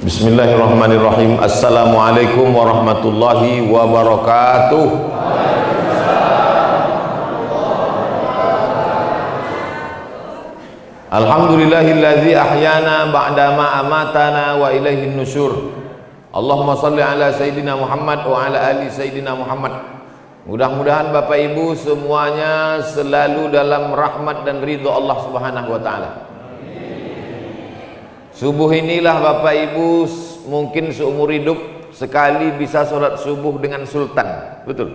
Bismillahirrahmanirrahim. Assalamualaikum warahmatullahi wabarakatuh. Alhamdulillahilladzi ahyana ba'dama amatana wa ilaihin nusyur. Allahumma salli ala Sayyidina Muhammad wa ala ali Sayyidina Muhammad. Mudah-mudahan Bapak Ibu semuanya selalu dalam rahmat dan ridho Allah Subhanahu wa ta'ala. Subuh inilah Bapak Ibu mungkin seumur hidup sekali bisa sholat subuh dengan sultan. Betul?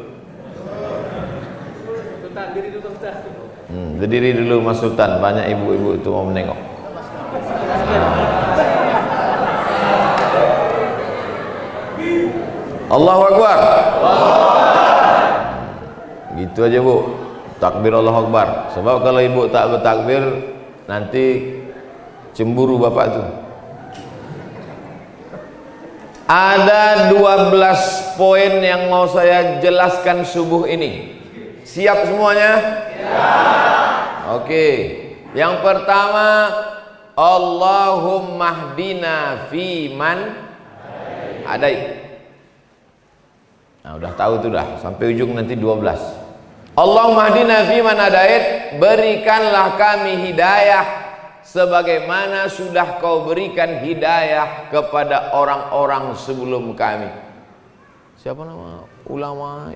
Sultan, diri dulu Ustaz. Berdiri dulu Mas Sultan, banyak ibu-ibu itu mau menengok. Allahu Akbar. Gitu aja Bu, takbir Allahu Akbar. Sebab kalau ibu tak bertakbir nanti cemburu bapak tuh. Ada 12 poin yang mau saya jelaskan subuh ini. Siap semuanya? Siap. Oke. Yang pertama, Allahumma hdina fiman hadait. Nah, udah tahu tuh dah, sampai ujung nanti 12. Allahumma hdina fiman hadait, berikanlah kami hidayah sebagaimana sudah kau berikan hidayah kepada orang-orang sebelum kami. Siapa nama ulama?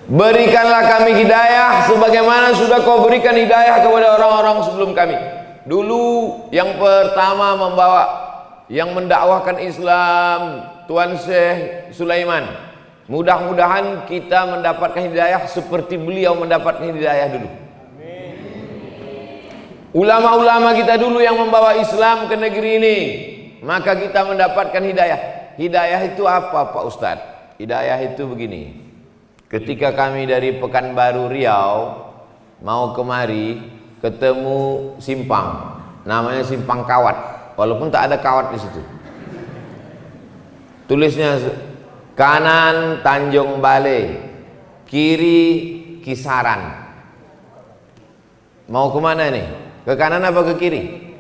Berikanlah kami hidayah sebagaimana sudah kau berikan hidayah kepada orang-orang sebelum kami. Dulu yang pertama membawa, yang mendakwahkan Islam, Tuan Syekh Sulaiman. Mudah-mudahan kita mendapatkan hidayah seperti beliau mendapatkan hidayah dulu. Ulama-ulama kita dulu yang membawa Islam ke negeri ini, maka kita mendapatkan hidayah. Hidayah itu apa Pak Ustadz? Hidayah itu begini. Ketika kami dari Pekanbaru Riau mau kemari, ketemu simpang, namanya Simpang Kawat, walaupun tak ada kawat di situ. Tulisnya kanan Tanjung Balai, kiri Kisaran. Mau kemana nih? Ke kanan apa ke kiri?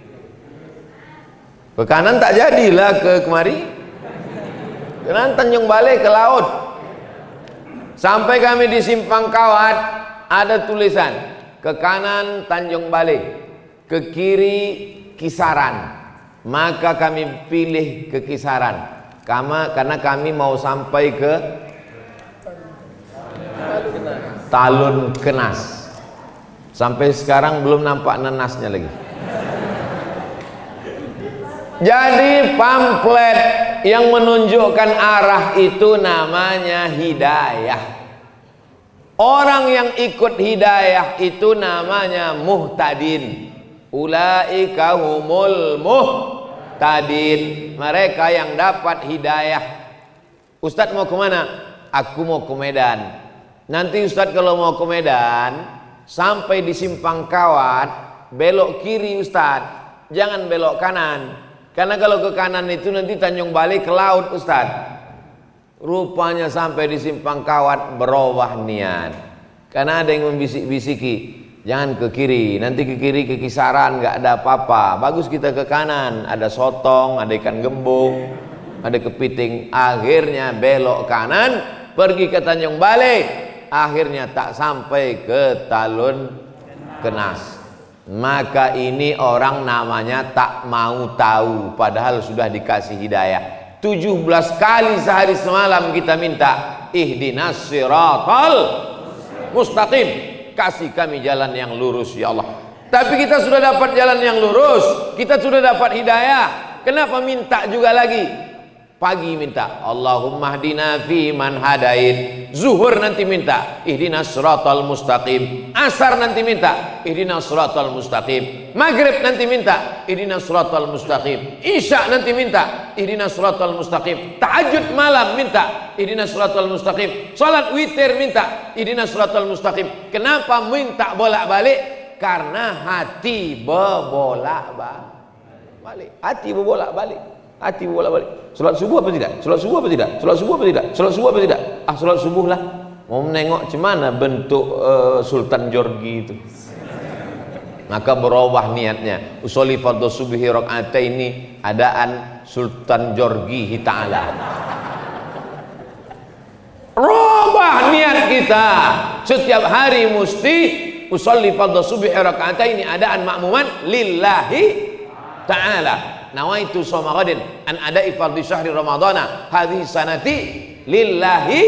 Ke kanan tak jadilah ke kemari. Ke kanan Tanjung Balai ke laut. Sampai kami di Simpang Kawat, ada tulisan ke kanan Tanjung Balai, ke kiri Kisaran. Maka kami pilih ke Kisaran karena kami mau sampai ke Talun Kenas. Sampai sekarang belum nampak nenasnya lagi. Jadi pamflet yang menunjukkan arah itu namanya hidayah. Orang yang ikut hidayah itu namanya muhtadin. Ulaika humul muhtadin. Mereka yang dapat hidayah. Ustadz mau kemana? Aku mau ke Medan. Nanti Ustadz kalau mau ke Medan, sampai di Simpang Kawat, belok kiri Ustadz, jangan belok kanan. Karena kalau ke kanan itu nanti Tanjung Balai ke laut Ustadz. Rupanya sampai di Simpang Kawat berubah niat. Karena ada yang membisik-bisiki, jangan ke kiri, nanti ke kiri ke Kisaran nggak ada apa-apa. Bagus kita ke kanan, ada sotong, ada ikan gembung, ada kepiting. Akhirnya belok kanan, pergi ke Tanjung Balai. Akhirnya tak sampai ke Talun Kenas. Maka ini orang namanya tak mau tahu, padahal sudah dikasih hidayah. 17 kali sehari semalam kita minta ihdinas siratal mustaqim, kasih kami jalan yang lurus ya Allah. Tapi kita sudah dapat jalan yang lurus, kita sudah dapat hidayah, kenapa minta juga lagi? Pagi minta Allahumma hdina fiman hadait, zuhur nanti minta ihdinas siratal mustaqim, asar nanti minta ihdinas siratal mustaqim, maghrib nanti minta ihdinas siratal mustaqim, isya nanti minta ihdinas siratal mustaqim, tahajud malam minta ihdinas siratal mustaqim, salat witir minta ihdinas siratal mustaqim. Kenapa minta bolak-balik? Karena hati berbolak-balik. Hati berbolak-balik. Hati bolak-balik. Salat subuh apa tidak? Salat subuh apa tidak? Salat subuh apa tidak? Salat subuh apa tidak? Ah, salat subuh lah. Mau menengok cemana bentuk Sultan Jorgi itu. Maka berubah niatnya. Usolli fardhu subhi rakaataini adaan Sultan Jorgi Ta'ala. Rubah niat kita. Setiap hari mesti usolli fardhu subhi rakaataini adaan makmuman lillahi ta'ala. Nawaitu shoma ghadin an ada'i fardhi syahri ramadhana hadhihi sanati lillahi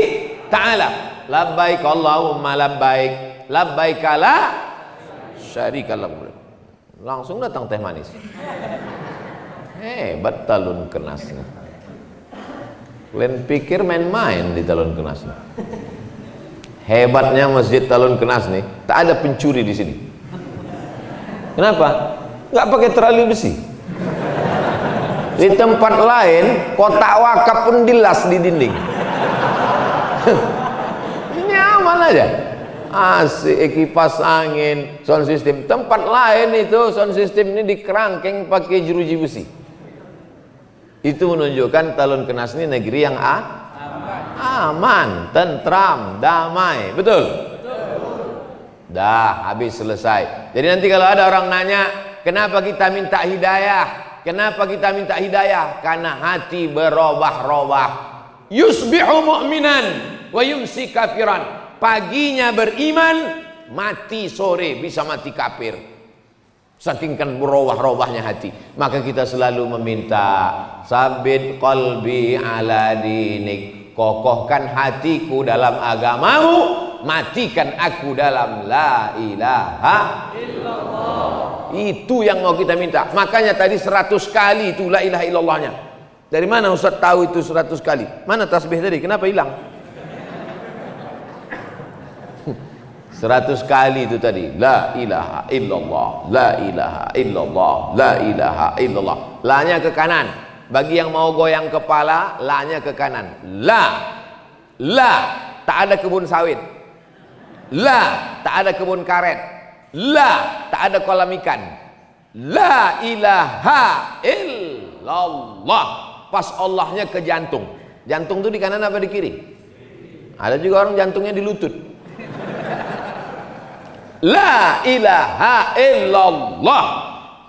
ta'ala. Labbaik Allahumma labbaik labbaik la syarika lak. Langsung datang teh manis. Hebat talun kenas. Kalian pikir main-main di talun kenas. Hebatnya masjid talun kenas nih, tak ada pencuri di sini. Kenapa? Nggak pakai terali besi. Di tempat lain kotak wakaf pun dilas di dinding. Nyaman aja. Asik, kipas angin, sound system. Tempat lain itu sound system ini dikerangkeng pakai jeruji besi. Itu menunjukkan Talun Kenas ini negeri yang aman, tentram, damai. Betul? Dah habis selesai. Jadi nanti kalau ada orang nanya, kenapa kita minta hidayah? Kenapa kita minta hidayah? Karena hati berubah-ubah. Yusbihu mu'minan wa yumsi kafiran. Paginya beriman, mati sore bisa mati kafir. Saking kan berubah-ubahnya hati. Maka kita selalu meminta, sabit qalbi ala dinik. Kokohkan hatiku dalam agamamu, matikan aku dalam la ilaha illallah. Itu yang mau kita minta. Makanya tadi 100 kali itu la ilaha illallahnya. Dari mana Ustaz tahu itu 100 kali? Mana tasbih tadi? Kenapa hilang? 100 kali itu tadi. La ilaha illallah, la ilaha illallah, la ilaha illallah. La-nya ke kanan. Bagi yang mau goyang kepala, la-nya ke kanan. La, tak ada kebun sawit. La, tak ada kebun karet. La, tak ada kolam ikan. La ilaha illallah. Pas Allahnya ke jantung. Jantung itu di kanan apa di kiri? Ada juga orang jantungnya di lutut. La ilaha illallah.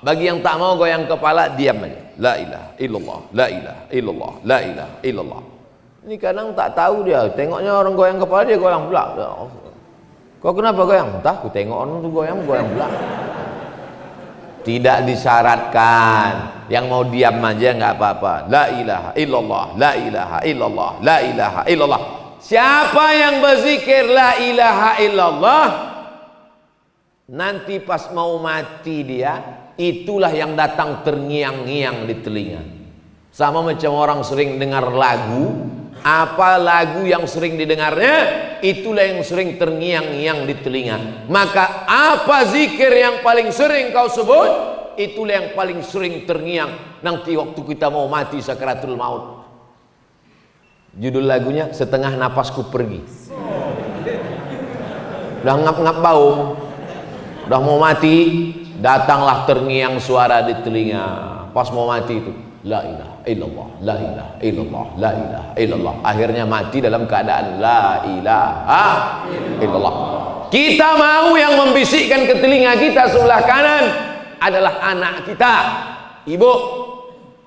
Bagi yang tak mau goyang kepala, diam aja. La ilaha illallah, la ilaha illallah, la ilaha illallah. Ini kadang tak tahu dia. Tengoknya orang goyang kepala, dia goyang pula. Kau kenapa goyang? Entah, aku tengok orang tu goyang pula. Tidak disyaratkan. Yang mau diam aja nggak apa-apa. La ilaha illallah, la ilaha illallah, la ilaha illallah. Siapa yang berzikir la ilaha illallah, nanti pas mau mati dia, itulah yang datang terngiang-ngiang di telinga. Sama macam orang sering dengar lagu, apa lagu yang sering didengarnya, itulah yang sering terngiang-ngiang di telinga. Maka apa zikir yang paling sering kau sebut, itulah yang paling sering terngiang nanti waktu kita mau mati sakaratul maut. Judul lagunya Setengah Napasku Pergi. Udah ngap-ngap bau, udah mau mati, datanglah terngiang suara di telinga. Pas mau mati itu, la ilaha illallah, la ilaha illallah, la ilaha illallah. Akhirnya mati dalam keadaan la ilaha illallah. Kita mau yang membisikkan ke telinga kita sebelah kanan adalah anak kita, ibu.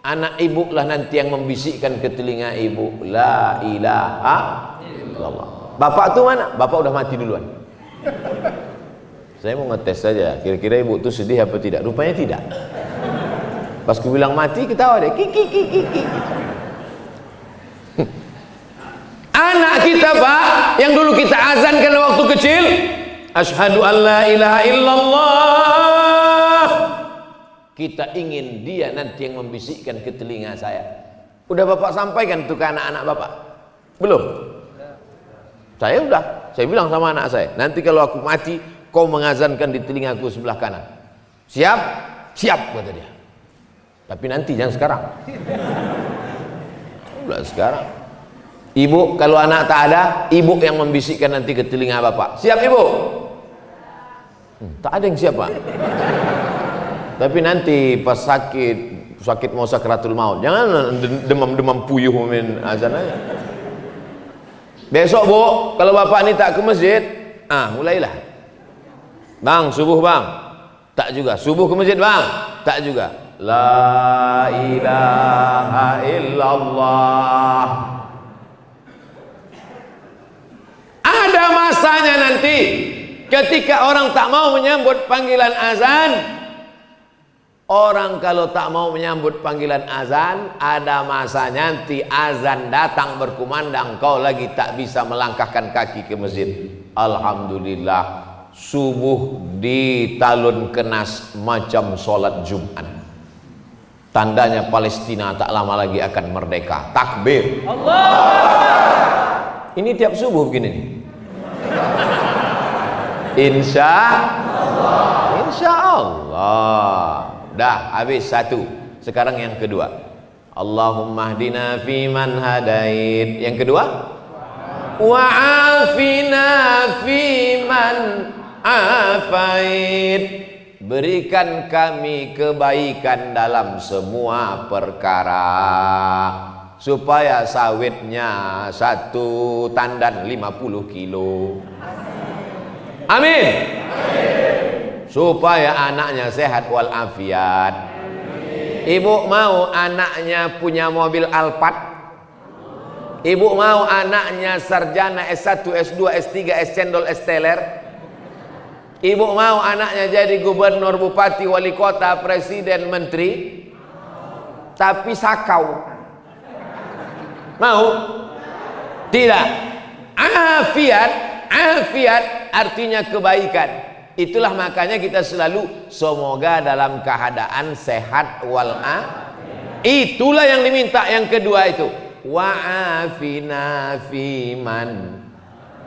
Anak ibu lah nanti yang membisikkan ke telinga ibu, la ilaha illallah. Bapak tuh mana? Bapak udah mati duluan. Saya mau ngetes saja, kira-kira ibu tuh sedih apa tidak? Rupanya tidak. Pas ku bilang mati, ketawa deh. Kiki. Anak kita, Pak, yang dulu kita azankan waktu kecil, asyhadu an la ilaha illallah. Kita ingin dia nanti yang membisikkan ke telinga saya. Udah Bapak sampaikan tuh ke anak-anak Bapak? Belum? Saya udah. Saya bilang sama anak saya, nanti kalau aku mati, kau mengazankan di telingaku sebelah kanan. Siap? Siap, kata dia. Tapi nanti, jangan sekarang. Udah sekarang. Ibu, kalau anak tak ada, ibu yang membisikkan nanti ke telinga Bapak. Siap, Ibu? Tak ada yang siap, Pak. Tapi nanti pas sakit mau sakaratul maut, jangan demam-demam puyuh min azan aja. Besok, Bu, kalau Bapak ini tak ke masjid, mulailah. Bang, subuh bang. Tak juga. Subuh ke masjid bang? Tak juga. La ilaha illallah. Ada masanya nanti ketika orang tak mau menyambut panggilan azan. Orang kalau tak mau menyambut panggilan azan, ada masanya nanti azan datang berkumandang, kau lagi tak bisa melangkahkan kaki ke masjid. Alhamdulillah, subuh di talun kenas macam sholat Jumat. Tandanya Palestina tak lama lagi akan merdeka. Takbir. Allah. Ini tiap subuh begini nih. Insya Allah. Dah habis satu. Sekarang yang kedua. Allahumma hdina fiman hadait. Yang kedua, wa'afina fiman afait. Berikan kami kebaikan dalam semua perkara, supaya sawitnya satu tandan 50 kilo. Amin. Supaya anaknya sehat walafiat. Ibu mau anaknya punya mobil Alphard? Ibu mau anaknya sarjana S1, S2, S3, S cendol, S teler? Ibu mau anaknya jadi gubernur, bupati, wali kota, presiden, menteri? Tapi sakau. Mau? Tidak. Afiat artinya kebaikan. Itulah makanya kita selalu semoga dalam keadaan sehat itulah yang diminta. Yang kedua itu wa'afina fiman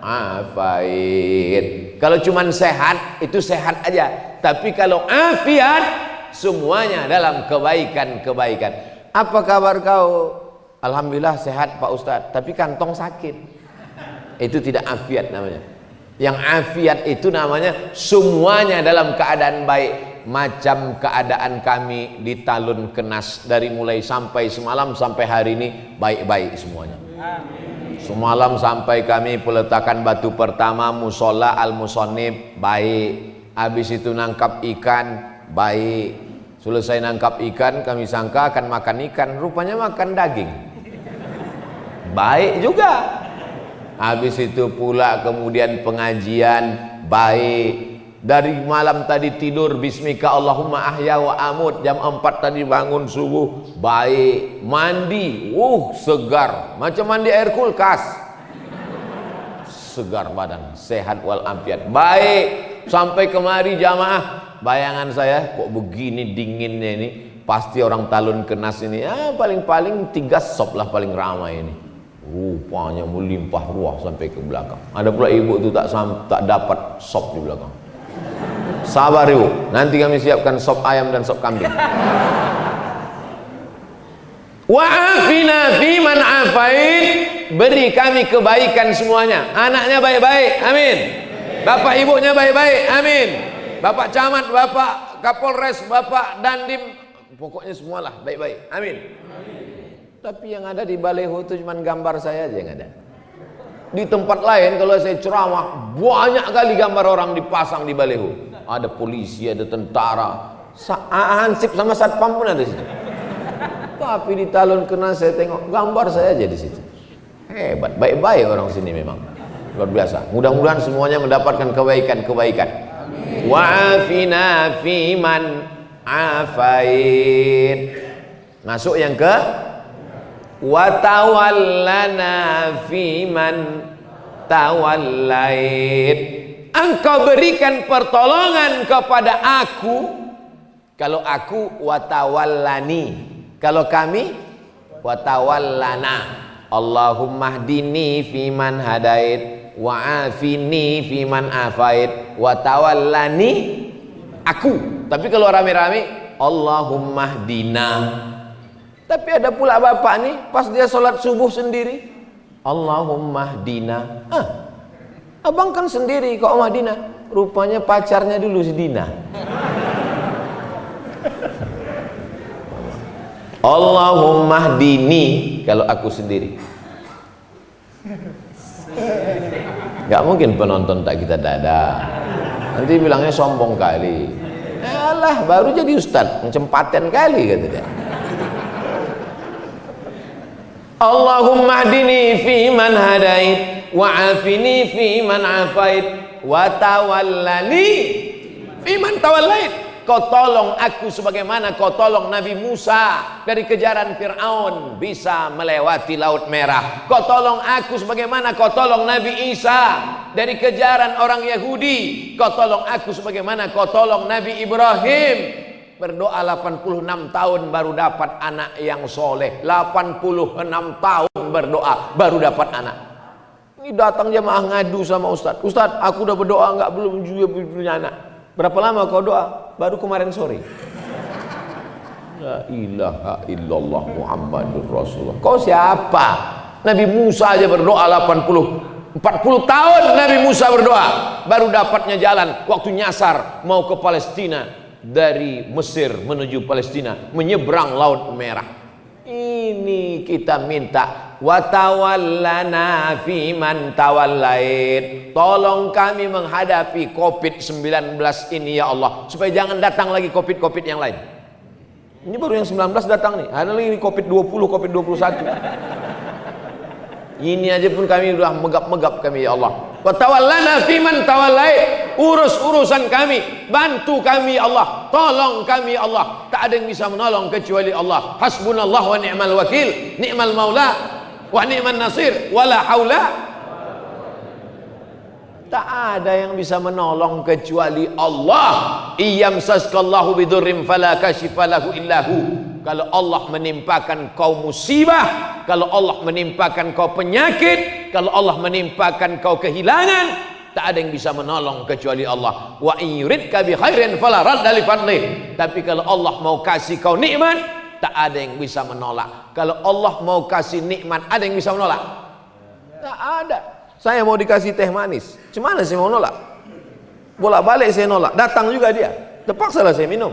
afait. Kalau cuman sehat itu sehat aja, tapi kalau afiat semuanya dalam kebaikan. Apa kabar kau? Alhamdulillah sehat Pak Ustadz, tapi kantong sakit. Itu tidak afiat namanya. Yang afiat itu namanya semuanya dalam keadaan baik. Macam keadaan kami di talun kenas, dari mulai sampai semalam sampai hari ini baik-baik semuanya. Semalam sampai kami peletakan batu pertama musola al-musonib baik. Habis itu nangkap ikan baik. Selesai nangkap ikan kami sangka akan makan ikan, rupanya makan daging. Baik juga. Habis itu pula kemudian pengajian baik. Dari malam tadi tidur bismika Allahumma ahya wa amut, jam 4 tadi bangun subuh baik. Mandi segar macam mandi air kulkas, segar badan, sehat walafiat baik. Sampai kemari jamaah, bayangan saya kok begini dinginnya ini, pasti orang talun kenas ini paling-paling 3 sop lah paling ramai ini. Rupanya melimpah ruah sampai ke belakang. Ada pula ibu tu tak dapat sop di belakang. Sabar ibu, nanti kami siapkan sop ayam dan sop kambing. Wa'afina fiman afait. Beri kami kebaikan semuanya. Anaknya baik-baik, amin. Bapak ibunya baik-baik, amin. Bapak camat, bapak kapolres, bapak dandim, pokoknya semualah baik-baik, amin. Tapi yang ada di baleho itu cuma gambar saya aja yang ada. Di tempat lain kalau saya ceramah banyak kali gambar orang dipasang di baleho. Ada polisi, ada tentara, Hansip sama satpam pun ada di situ. Tapi di talun kenas saya tengok gambar saya aja di situ. Hebat, baik-baik orang sini memang. Luar biasa. Mudah-mudahan semuanya mendapatkan kebaikan-kebaikan. Wa'afina fiman afait. Masuk yang ke watawallana fiman tawallait. Engkau berikan pertolongan kepada aku. Kalau aku watawallani, kalau kami watawallana. Allahumma hdini fiman hadait wa'afini fiman afait watawallani aku. Tapi kalau rame-rame Allahumma hdina. Tapi ada pula bapak nih pas dia sholat subuh sendiri Allahumma hdina. Abang kan sendiri kok Madinah. Rupanya pacarnya dulu si Dina. Allahumma hdini kalau aku sendiri. Gak mungkin penonton tak kita dada. Nanti bilangnya sombong kali. Alah, baru jadi ustaz, macam paten kali kata dia. Allahumma hdini fi man hadait wa afini fi man afait wa tawallani fi man tawallait. Kau tolong aku sebagaimana kau tolong Nabi Musa dari kejaran Fir'aun bisa melewati Laut Merah. Kau tolong aku sebagaimana kau tolong Nabi Isa dari kejaran orang Yahudi. Kau tolong aku sebagaimana kau tolong Nabi Ibrahim. Berdoa 86 tahun baru dapat anak yang soleh. 86 tahun berdoa baru dapat anak. Ini datang jemaah ngadu sama Ustaz. Ustaz, aku udah berdoa enggak belum juga punya anak. Berapa lama kau doa? Baru kemarin sore. La ilaha illallah Muhammadur Rasulullah. Kau siapa? Nabi Musa aja berdoa 40 tahun Nabi Musa berdoa baru dapatnya jalan waktu nyasar mau ke Palestina dari Mesir menuju Palestina menyeberang Laut Merah. Ini kita minta wa tawallana fi man tawallait. Tolong kami menghadapi Covid-19 ini ya Allah, supaya jangan datang lagi Covid yang lain. Ini baru yang 19 datang nih. Ada lagi Covid-20, Covid-21. Ini aja pun kami sudah megap-megap kami ya Allah. Wa tawallana fi man tawallait. Urus urusan kami, bantu kami ya Allah, tolong kami ya Allah. Tak ada yang bisa menolong kecuali Allah. Hasbunallah wa ni'mal wakil, ni'mal maula wa ni'man nasir, wala haula. Tak ada yang bisa menolong kecuali Allah. Iyamsaskallahu bidurrim fala kashifa lahu illahu. Kalau Allah menimpakan kau musibah, kalau Allah menimpakan kau penyakit, kalau Allah menimpakan kau kehilangan, tak ada yang bisa menolong kecuali Allah. Wa in yuridka bi khairin fala radda li fadlih. Tapi kalau Allah mau kasih kau nikmat, tak ada yang bisa menolak. Kalau Allah mau kasih nikmat, ada yang bisa menolak? Tak ada. Saya mau dikasih teh manis, gimana saya mau nolak? Bolak-balik saya nolak, datang juga dia, terpaksa lah saya minum.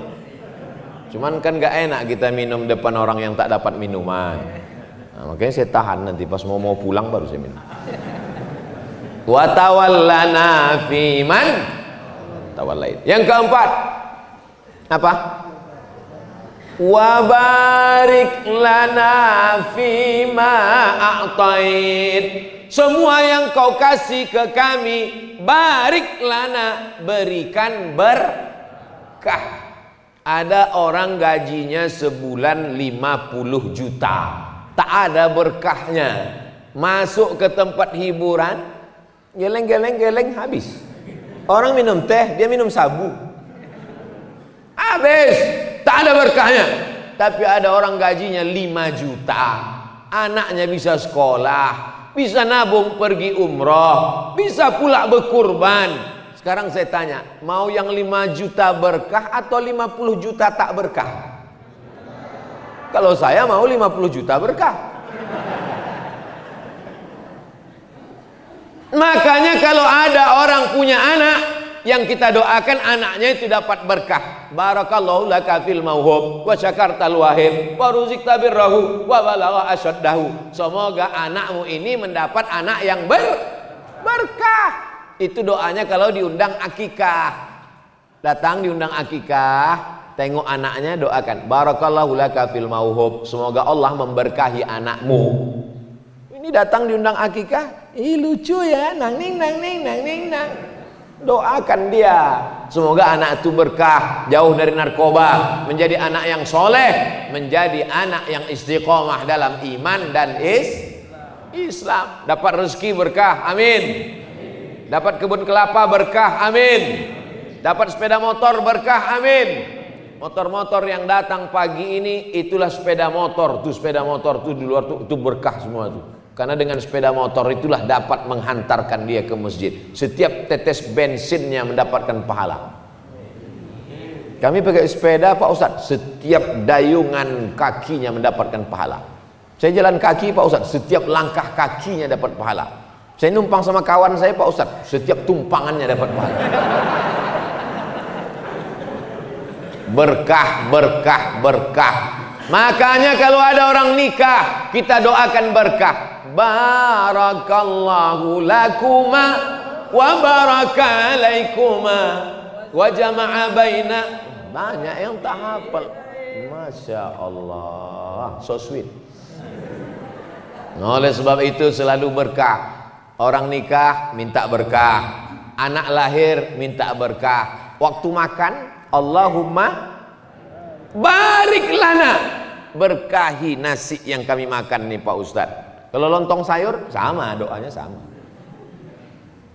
Cuman kan gak enak kita minum depan orang yang tak dapat minuman. Nah, makanya saya tahan, nanti pas mau pulang baru saya minum. Wa tawallana fi man tawallait. Yang keempat apa? Wa barik lana fi ma a'tait. Semua yang kau kasih ke kami, barik lana, berikan berkah. Ada orang gajinya sebulan 50 juta, tak ada berkahnya. Masuk ke tempat hiburan, geleng habis. Orang minum teh, dia minum sabu, habis, tak ada berkahnya. Tapi ada orang gajinya 5 juta, anaknya bisa sekolah, bisa nabung pergi umroh, bisa pula berkurban. Sekarang saya tanya, mau yang 5 juta berkah atau 50 juta tak berkah? Kalau saya mau 50 juta berkah. Makanya kalau ada orang punya anak, yang kita doakan anaknya itu dapat berkah. Barakallahu laka fil mauhub wa syakartal wahib wa ruzikta birrahu wa balagha asyaddahu. Semoga anakmu ini mendapat anak yang berkah. Itu doanya kalau diundang akikah. Datang diundang akikah, tengok anaknya, doakan barakallahu laka fil mauhub, semoga Allah memberkahi anakmu. Ini datang diundang akikah, lucu ya, nang ning. Doakan dia, semoga anak itu berkah, jauh dari narkoba, menjadi anak yang soleh, menjadi anak yang istiqomah dalam iman dan Islam. Dapat rezeki berkah, amin. Dapat kebun kelapa berkah, amin. Dapat sepeda motor berkah, amin. Motor-motor yang datang pagi ini, itulah sepeda motor. Tuh sepeda motor tuh di luar tuh, itu berkah semua tuh. Karena dengan sepeda motor itulah dapat menghantarkan dia ke masjid. Setiap tetes bensinnya mendapatkan pahala. Kami pakai sepeda Pak Ustadz, setiap dayungan kakinya mendapatkan pahala. Saya jalan kaki Pak Ustadz, setiap langkah kakinya dapat pahala. Saya numpang sama kawan saya Pak Ustadz, setiap tumpangannya dapat pahala. Berkah. Makanya kalau ada orang nikah, kita doakan berkah. Barakallahu lakuma wa baraka alaikuma wa jama'a baina Banyak yang tak hafal. Masya Allah, so sweet. Oleh sebab itu selalu berkah. Orang nikah minta berkah, anak lahir minta berkah. Waktu makan, Allahumma barik lana, berkahi nasi yang kami makan nih Pak Ustadz. Kalau lontong sayur sama, doanya sama.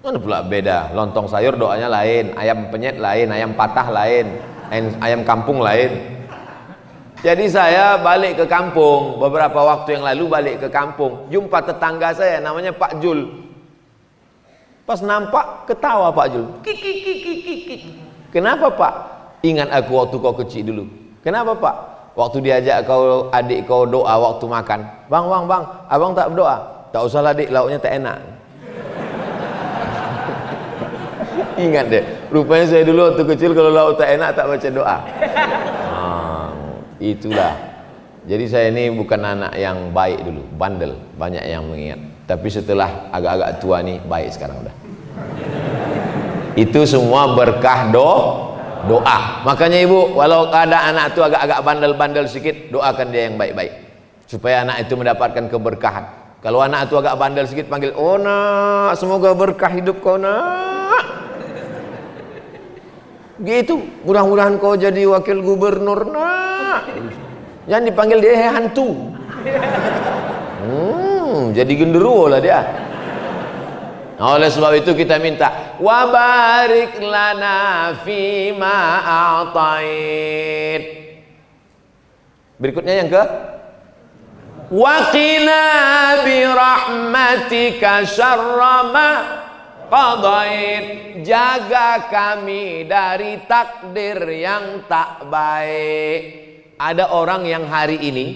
Mana pula beda? Lontong sayur doanya lain, ayam penyet lain, ayam patah lain, ayam kampung lain. Jadi saya balik ke kampung beberapa waktu yang lalu, balik ke kampung, jumpa tetangga saya namanya Pak Jul. Pas nampak ketawa Pak Jul. Kiki. Kenapa Pak? Ingat aku waktu kau kecil dulu. Kenapa Pak? Waktu diajak kau adik kau doa waktu makan. Bang, abang tak berdoa. Tak usah lah dik, lauknya tak enak. Ingat deh, rupanya saya dulu waktu kecil kalau lauk tak enak tak baca doa. Itulah. Jadi saya ini bukan anak yang baik dulu, bandel, banyak yang mengingat. Tapi setelah agak-agak tua nih baik sekarang udah. Itu semua berkah doa. Makanya ibu, walau ada anak itu agak-agak bandel-bandel sedikit, doakan dia yang baik-baik supaya anak itu mendapatkan keberkahan. Kalau anak itu agak bandel sedikit, panggil, oh nak, semoga berkah hidup kau nak. Gitu, mudah-mudahan kau jadi wakil gubernur nak. Jangan dipanggil dia hantu. Jadi genderuwo lah dia. Nah, oleh sebab itu kita minta wa barik lana fima a'tait. Berikutnya yang ke wa qina bi rahmatika syarra ma qadait. Jaga kami dari takdir yang tak baik. Ada orang yang hari ini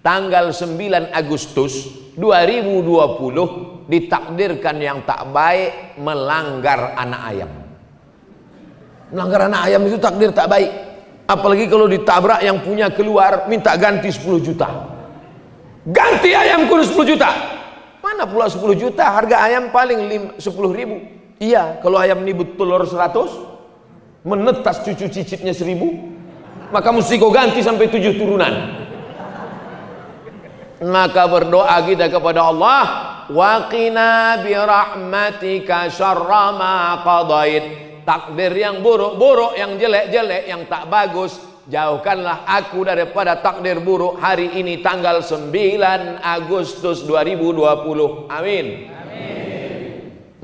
tanggal 9 Agustus 2020 ditakdirkan yang tak baik melanggar anak ayam. Melanggar anak ayam itu takdir tak baik. Apalagi kalau ditabrak yang punya keluar minta ganti 10 juta. Ganti ayam kudu 10 juta. Mana pula 10 juta? Harga ayam paling 10.000. Iya, kalau ayam ini bertelur 100, menetas cucu cicitnya 1.000, maka mesti kau ganti sampai 7 turunan. Maka berdoa kita kepada Allah, wa qina bi rahmatika syarra ma qadait. Takdir yang buruk-buruk, yang jelek-jelek, yang tak bagus, jauhkanlah aku daripada takdir buruk hari ini tanggal 9 Agustus 2020. Amin.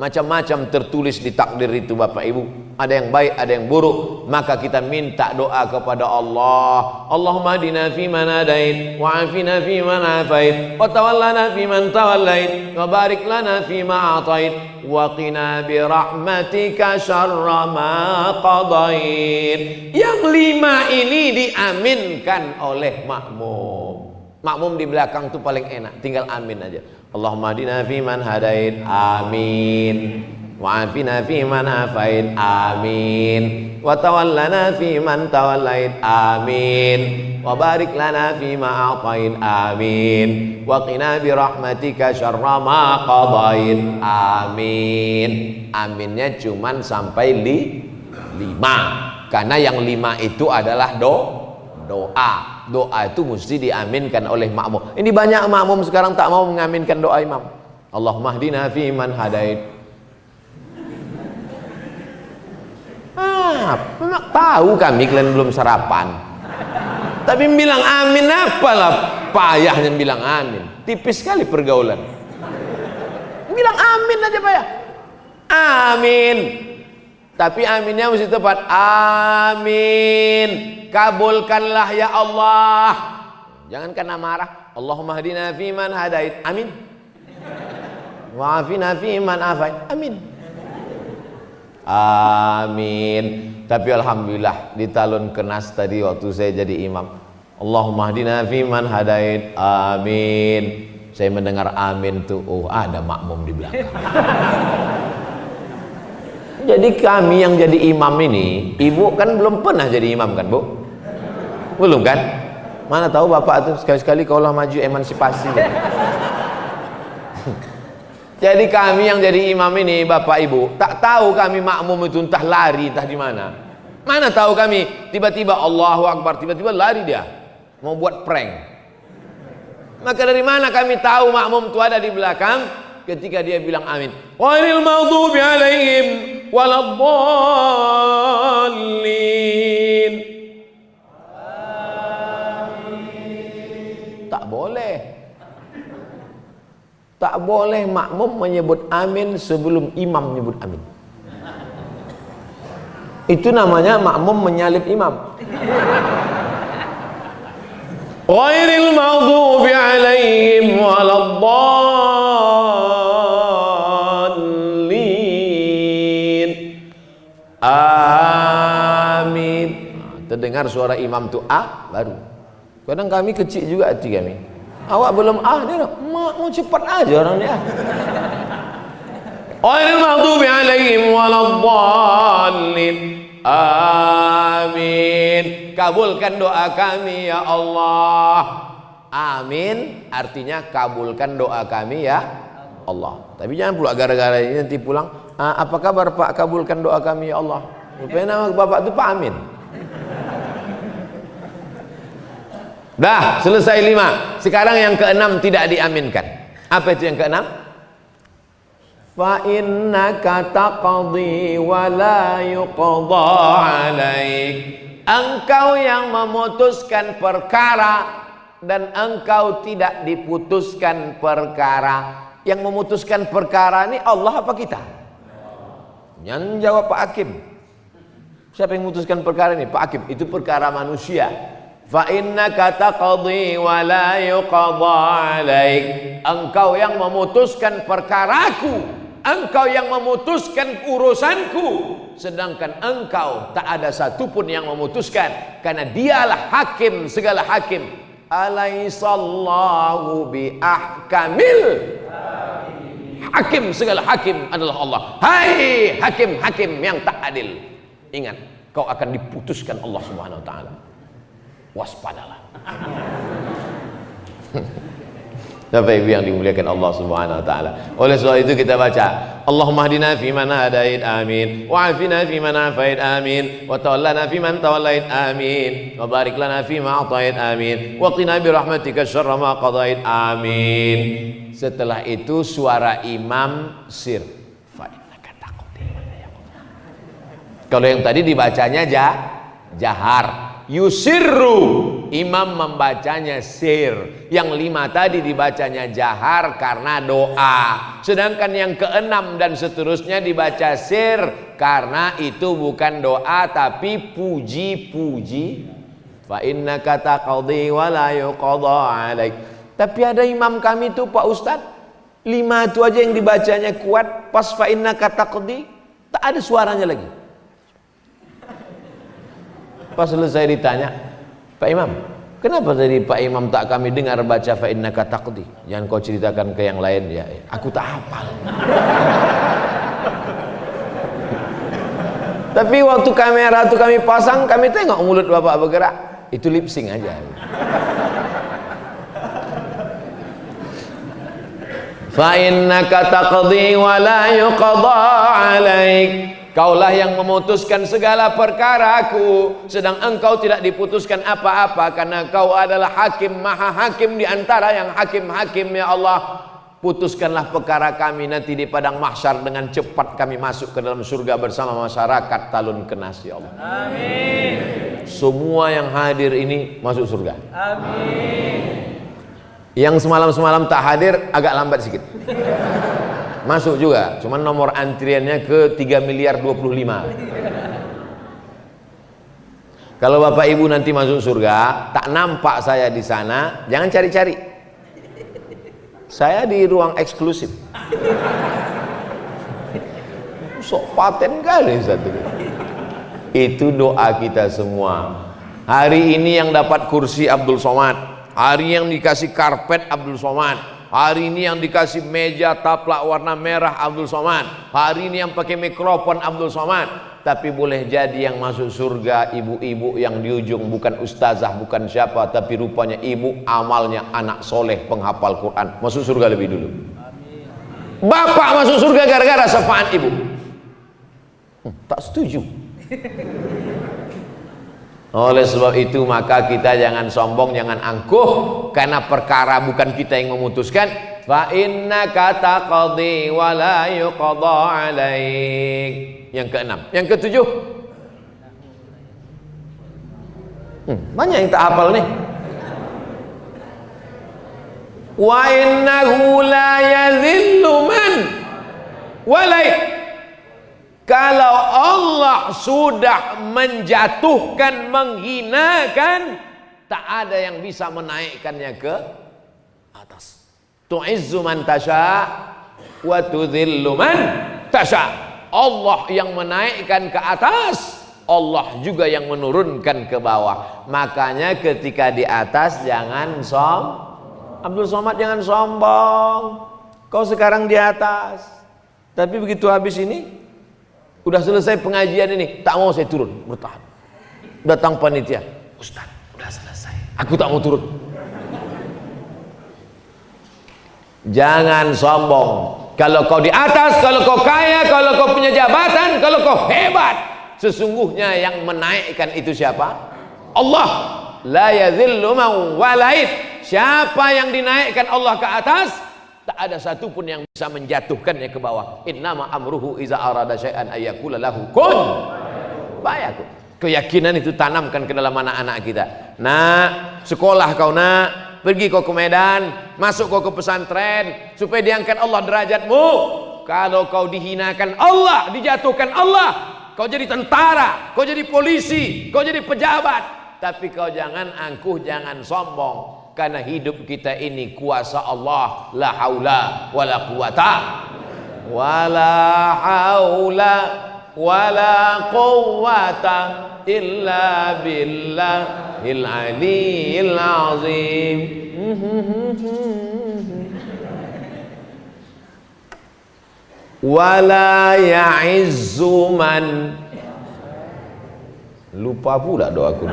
Macam-macam tertulis di takdir itu Bapak Ibu. Ada yang baik, ada yang buruk. Maka kita minta doa kepada Allah. Allahumma hadina fi man hadait, wa afina fi man afait, wa tawallana fi man tawallait, wa barik lana fi ma atait, wa qina bi rahmatika syarra ma qadait. Yang 5 ini diaminkan oleh makmum. Makmum di belakang itu paling enak, tinggal amin aja. Allahumma hadina fi man hadait, amin. Wa afina fi man afait, amin. Wa tawallana fi man tawallait, amin. Wa barik lana fi ma a'tait, amin. Wa qina bi rahmatika syarra ma qadait, amin. Aminnya cuman sampai 5. Karena yang 5 itu adalah doa. Doa itu mesti diaminkan oleh makmum. Ini banyak makmum sekarang tak mau mengaminkan doa imam. Allahumma hdina fi man hadait. Memang tahu kami kalian belum sarapan. Tapi bilang amin apalah payahnya bilang amin. Tipis sekali pergaulan. Bilang amin aja payah. Amin. Tapi aminnya mesti tepat. Amin. Kabulkanlah ya Allah. Jangan kena marah. Allahumma hadina fi man hadait. Amin. Wa afina fi man afait. Amin. Amin. Tapi alhamdulillah di talun kenas tadi waktu saya jadi imam. Allahumma hadina fi man hadait. Amin. Saya mendengar amin tuh, oh ada makmum di belakang. Jadi kami yang jadi imam ini, ibu kan belum pernah jadi imam kan Bu? Belum kan? Mana tahu bapak tuh sekali-sekali kaulah maju emansipasi. Jadi kami yang jadi imam ini bapak ibu, tak tahu kami makmum itu entah lari entah di mana. Mana tahu kami, tiba-tiba Allahu Akbar, tiba-tiba lari dia mau buat prank. Maka dari mana kami tahu makmum itu ada di belakang ketika dia bilang amin? Ghairil maghdubi alaihim waladdallin. Tak boleh. Tak boleh makmum menyebut amin sebelum imam menyebut amin. Itu namanya makmum menyalip imam. Ghairil maghdubi alaihim waladdallin. Amin. Terdengar suara imam tu baru. Kadang kami kecil juga hati kami. Awak belum dia nak, mak mau cepat aja orang ni Ghairil maghdubi alaihim waladdallin. Amin. Kabulkan doa kami ya Allah. Amin artinya kabulkan doa kami ya Allah. Tapi jangan pula gara-gara ini nanti pulang, apa kabar Pak, kabulkan doa kami ya Allah. Rupanya nama bapak itu Pak Amin. Dah selesai 5. Sekarang yang ke-6 tidak diaminkan. Apa itu yang ke-6? Fa innaka taqdi wa la yuqda alaik. Engkau yang memutuskan perkara dan engkau tidak diputuskan perkara. Yang memutuskan perkara ini Allah apa kita? Yang jawab Pak Hakim. Siapa yang memutuskan perkara ini? Pak Hakim. Itu perkara manusia. Fa innaka taqdi wa la yuqda alaik. Engkau yang memutuskan perkaraku, engkau yang memutuskan urusanku, sedangkan engkau tak ada satupun yang memutuskan, karena dialah hakim segala hakim. Alaihissallahu bi ahkamil hakim, segala hakim adalah Allah. Hai hakim-hakim yang tak adil, ingat kau akan diputuskan Allah Subhanahu wa taala. Waspadalah. Bapak Ibu yang dimuliakan Allah Subhanahu wa taala. Oleh sebab itu kita baca, Allahumma hdina fi man hadait, amin. Wa afina fi man afait, amin. Wa tawallana fi man tawallait, amin. Wa barik lana fi ma atait, amin. Wa qina bi rahmatika syarra ma qadait, amin. Setelah itu suara imam sir. Fa innaka taqdi. Kalau yang tadi dibacanya jahar. Yusirru, imam membacanya sir. Yang 5 tadi dibacanya jahar karena doa. Sedangkan yang ke-6 dan seterusnya dibaca sir karena itu bukan doa tapi puji-puji. Fa innaka taqdi wa la yuqda alaik. Tapi ada imam kami itu Pak Ustadz, 5 itu aja yang dibacanya kuat, pas fa innaka taqdi tak ada suaranya lagi. Pas selesai ditanya, Pak Imam, kenapa tadi Pak Imam tak kami dengar baca fa innaka taqdi? Jangan kau ceritakan ke yang lain ya. Aku tak hafal. Tapi waktu kamera itu kami pasang, kami tengok mulut Bapak bergerak. Itu lip sync aja. Fa innaka taqdi wa la yuqda alaik. Kaulah yang memutuskan segala perkaraku, sedang engkau tidak diputuskan apa-apa, karena kau adalah hakim, maha hakim di antara yang hakim-hakim ya Allah. Putuskanlah perkara kami nanti di padang mahsyar, dengan cepat kami masuk ke dalam surga bersama masyarakat Talun Kenas ya Allah. Amin. Semua yang hadir ini masuk surga. Amin. Yang semalam-semalam tak hadir agak lambat sedikit. Masuk juga, cuman nomor antriannya ke 3.025.000.000. Kalau Bapak Ibu nanti masuk surga, tak nampak saya di sana, jangan cari-cari. Saya di ruang eksklusif. Sok paten kali satu. Itu doa kita semua. Hari ini yang dapat kursi Abdul Somad, hari yang dikasih karpet Abdul Somad, hari ini yang dikasih meja taplak warna merah Abdul Somad, hari ini yang pakai mikrofon Abdul Somad. Tapi boleh jadi yang masuk surga ibu-ibu yang di ujung bukan ustazah, bukan siapa, tapi rupanya ibu amalnya anak soleh penghafal Quran, masuk surga lebih dulu. Bapak masuk surga gara-gara syafaat ibu. Tak setuju. Oleh sebab itu maka kita jangan sombong, jangan angkuh, karena perkara bukan kita yang memutuskan. Fa innaka taqdi wa la yuqda alaik. Yang keenam. Yang ketujuh, banyak yang tak hafal nih. Wa innahu la yadhillu man walai. Kalau Allah sudah menjatuhkan, menghinakan, tak ada yang bisa menaikkannya ke atas. Tu'izzu man tasha wa tudhillu man tasha. Allah yang menaikkan ke atas, Allah juga yang menurunkan ke bawah. Makanya ketika di atas jangan Abdul Somad, jangan sombong. Kau sekarang di atas, tapi begitu habis ini, udah selesai pengajian ini, tak mau saya turun, bertahan. Datang panitia, Ustaz, udah selesai, aku tak mau turun. Jangan sombong. Kalau kau di atas, kalau kau kaya, kalau kau punya jabatan, kalau kau hebat, sesungguhnya yang menaikkan itu siapa? Allah. La yadhillu man walait. Siapa yang dinaikkan Allah ke atas, tak ada satupun yang bisa menjatuhkannya ke bawah. Innama amruhu iza arada syai'an ayyakula lahu kun fayakun. Keyakinan itu tanamkan ke dalam anak-anak kita. Nak, sekolah kau nak, pergi kau ke Medan, masuk kau ke pesantren, supaya diangkat Allah derajatmu. Kalau kau dihinakan Allah, dijatuhkan Allah, kau jadi tentara, kau jadi polisi, kau jadi pejabat, tapi kau jangan angkuh, jangan sombong. Karena hidup kita ini kuasa Allah. La haula wala quwata wala haula wala quwata illa billahil aliyil azim. Wala ya'izzu man, lupa pula doaku.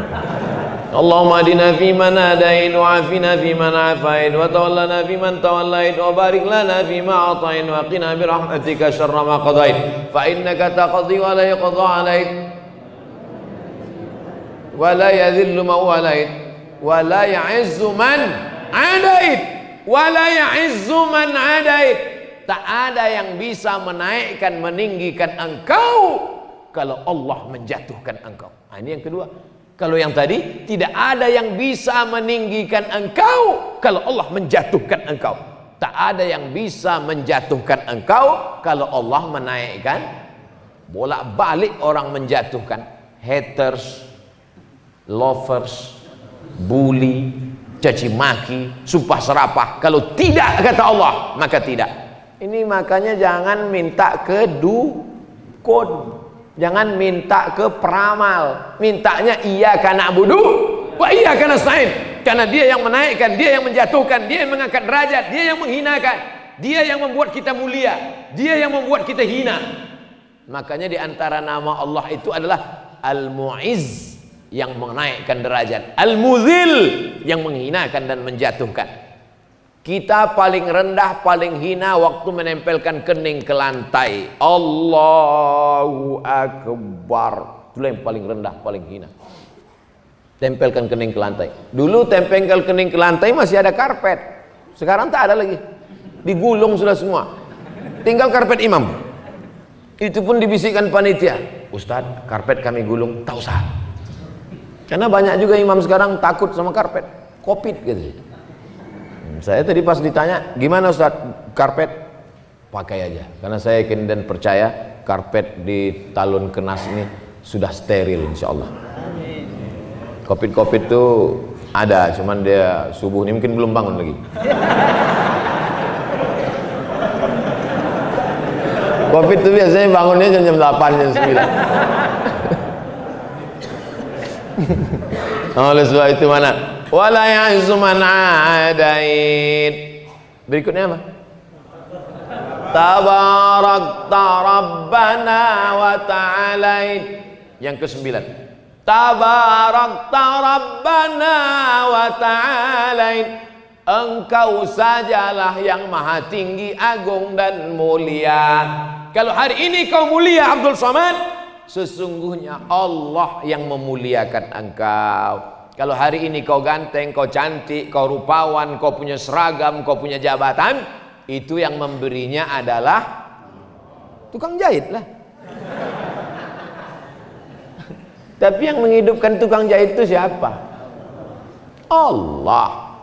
Allahumma adina fi man hadain wa afina fi man afain wa tawallana fi man tawallait wa barik lana fi ma atain wa qina bi rahmatika syarra ma qadait fa innaka taqdi wa la yuqda alaik wa la yadhillu man walait wa la ya'izzu man adait wa la ya'izzu man adait. Tak ada yang bisa menaikkan, meninggikan engkau kalau Allah menjatuhkan engkau. Nah, ini yang kedua. Kalau yang tadi, tidak ada yang bisa meninggikan engkau kalau Allah menjatuhkan engkau. Tak ada yang bisa menjatuhkan engkau kalau Allah menaikkan. Bolak-balik orang menjatuhkan. Haters, lovers, bully, caci maki, sumpah serapah. Kalau tidak kata Allah, maka tidak. Ini makanya jangan minta ke dukun. Jangan minta ke peramal, mintanya iyyaka na'budu wa iyyaka nasta'in. Karena dia yang menaikkan, dia yang menjatuhkan, dia yang mengangkat derajat, dia yang menghinakan, dia yang membuat kita mulia, dia yang membuat kita hina. Makanya di antara nama Allah itu adalah Al-Mu'izz, yang menaikkan derajat, Al-Muzil, yang menghinakan dan menjatuhkan. Kita paling rendah, paling hina waktu menempelkan kening ke lantai. Allahu Akbar. Itulah yang paling rendah, paling hina. Tempelkan kening ke lantai. Dulu tempelkan kening ke lantai masih ada karpet. Sekarang tak ada lagi. Digulung sudah semua. Tinggal karpet imam. Itu pun dibisikkan panitia. Ustadz, karpet kami gulung. Tak usah. Karena banyak juga imam sekarang takut sama karpet. Covid gitu. Saya tadi pas ditanya, gimana Ustaz karpet? Pakai aja, karena saya yakin dan percaya karpet di Talun Kenas ini sudah steril insya Allah. Covid itu ada, cuman dia subuh ini mungkin belum bangun lagi. Covid itu biasanya bangunnya jam 8, jam 9. Oleh sebab itu mana? Wala ya'izzu man adait. Berikutnya apa? Tabarakta Rabbana wa ta'alait. Yang ke-9. Tabarakta Rabbana wa ta'alait. Engkau sajalah yang maha tinggi, agung dan mulia. Kalau hari ini kau mulia Abdul Somad, Sesungguhnya Allah yang memuliakan engkau. Kalau hari ini kau ganteng, kau cantik, kau rupawan, kau punya seragam, kau punya jabatan, itu yang memberinya adalah tukang jahit lah. Tapi yang menghidupkan tukang jahit itu siapa? Allah.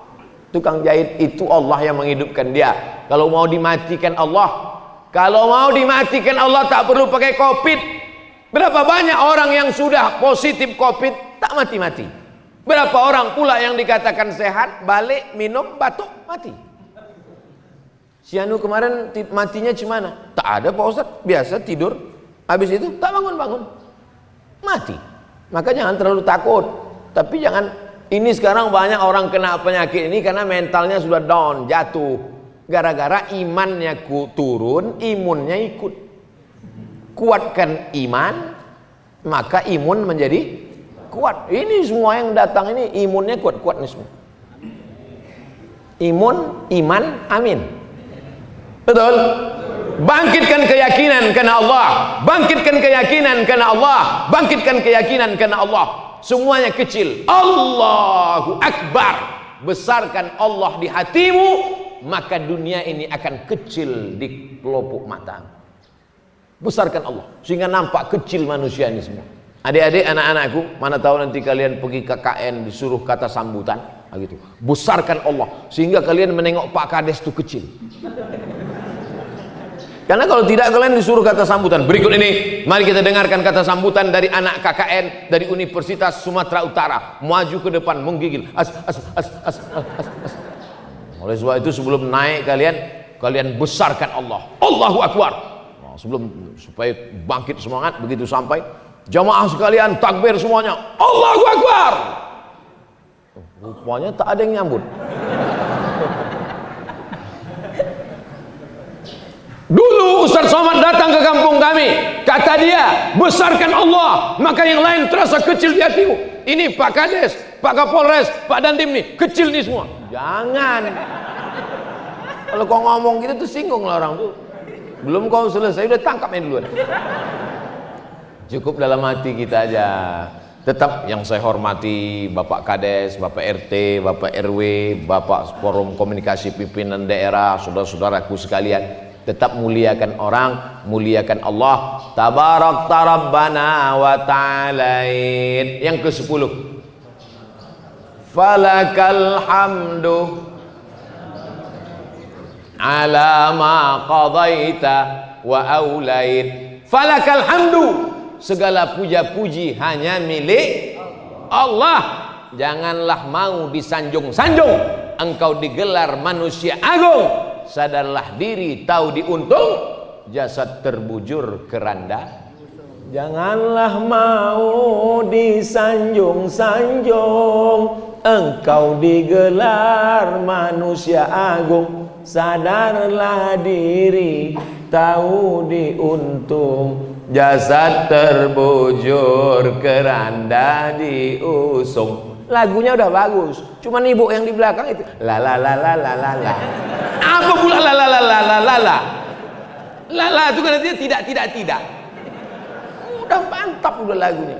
Tukang jahit itu Allah yang menghidupkan dia. Kalau mau dimatikan Allah, kalau mau dimatikan Allah tak perlu pakai COVID. Berapa banyak orang yang sudah positif COVID tak mati-mati. Berapa orang pula yang dikatakan sehat, balik minum batuk mati. Si Anu kemarin matinya gimana? Tak ada Pak Ustadz, biasa tidur. Habis itu tak bangun-bangun, mati. Maka jangan terlalu takut. Tapi jangan, ini sekarang banyak orang kena penyakit ini karena mentalnya sudah down, jatuh. Gara-gara imannya turun, imunnya ikut. Kuatkan iman, maka imun menjadi kuat. Ini semua yang datang ini imunnya kuat-kuat nih semua. Imun, iman, amin. Betul? Bangkitkan keyakinan karena Allah, bangkitkan keyakinan karena Allah, bangkitkan keyakinan karena Allah. Semuanya kecil. Allahu Akbar. Besarkan Allah di hatimu, maka dunia ini akan kecil di pelupuk mata. Besarkan Allah sehingga nampak kecil manusia ini semua. Adik-adik, anak-anakku, mana tahu nanti kalian pergi KKN disuruh kata sambutan, gitu. Besarkan Allah sehingga kalian menengok Pak Kades itu kecil. Karena kalau tidak kalian disuruh kata sambutan. Berikut ini mari kita dengarkan kata sambutan dari anak KKN dari Universitas Sumatera Utara. Maju ke depan menggigil. Oleh sebab itu sebelum naik kalian besarkan Allah. Allahu Akbar. Sebelum supaya bangkit semangat, begitu sampai jamaah sekalian takbir semuanya, Allahu Akbar. Rupanya tak ada yang nyambut. Dulu Ustaz Somad datang ke kampung kami, kata dia besarkan Allah, maka yang lain terasa kecil di hatimu. Ini Pak Kades, Pak Kapolres, Pak Dandim nih kecil nih semua. Jangan. Kalau kau ngomong gitu tuh singgung lah orang tuh. Belum kau selesai udah tangkapnya duluan. Cukup dalam hati kita aja. Tetap yang saya hormati Bapak Kades, Bapak RT, Bapak RW, Bapak Forum Komunikasi Pimpinan Daerah, saudara-saudaraku sekalian, tetap muliakan orang, muliakan Allah. Tabarakta Rabbana wa ta'alain. Yang ke-10. Falakal hamdu ala ma qadaita wa aulait. Falakal hamdu, segala puja-puji hanya milik Allah. Janganlah mau disanjung-sanjung, engkau digelar manusia agung. Sadarlah diri, tahu diuntung, jasad terbujur keranda. Janganlah mau disanjung-sanjung, engkau digelar manusia agung. Sadarlah diri, tahu diuntung, jasad terbujur keranda diusung. Lagunya udah bagus, cuman ibu yang di belakang itu la la la la la la la. Apa pula la la la la la la la? La la itu kan artinya tidak. Udah mantap udah lagunya.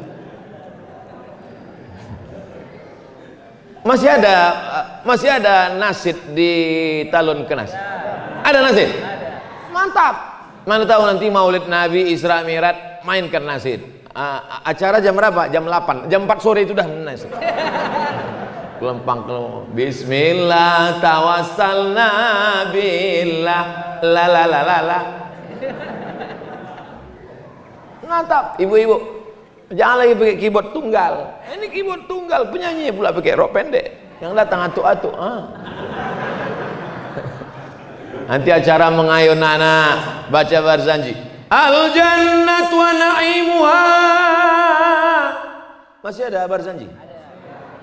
Masih ada nasid di Talun Kenas? Ada nasid? Mantap. Mana tahu nanti Maulid Nabi Isra Mi'raj mainkan nasid. Acara jam berapa? Jam 8. Jam 4 sore itu dah nasid. Kelempang. Bismillah tawassalna billah la la la la la. Mantap, ibu-ibu. Jangan lagi pakai keyboard tunggal. Ini keyboard tunggal, penyanyi pula pakai rok pendek. Yang datang atuk-atuk. Nanti acara mengayun anak baca Barzanji. Al jannat wa na'imuha. Masih ada Barzanji?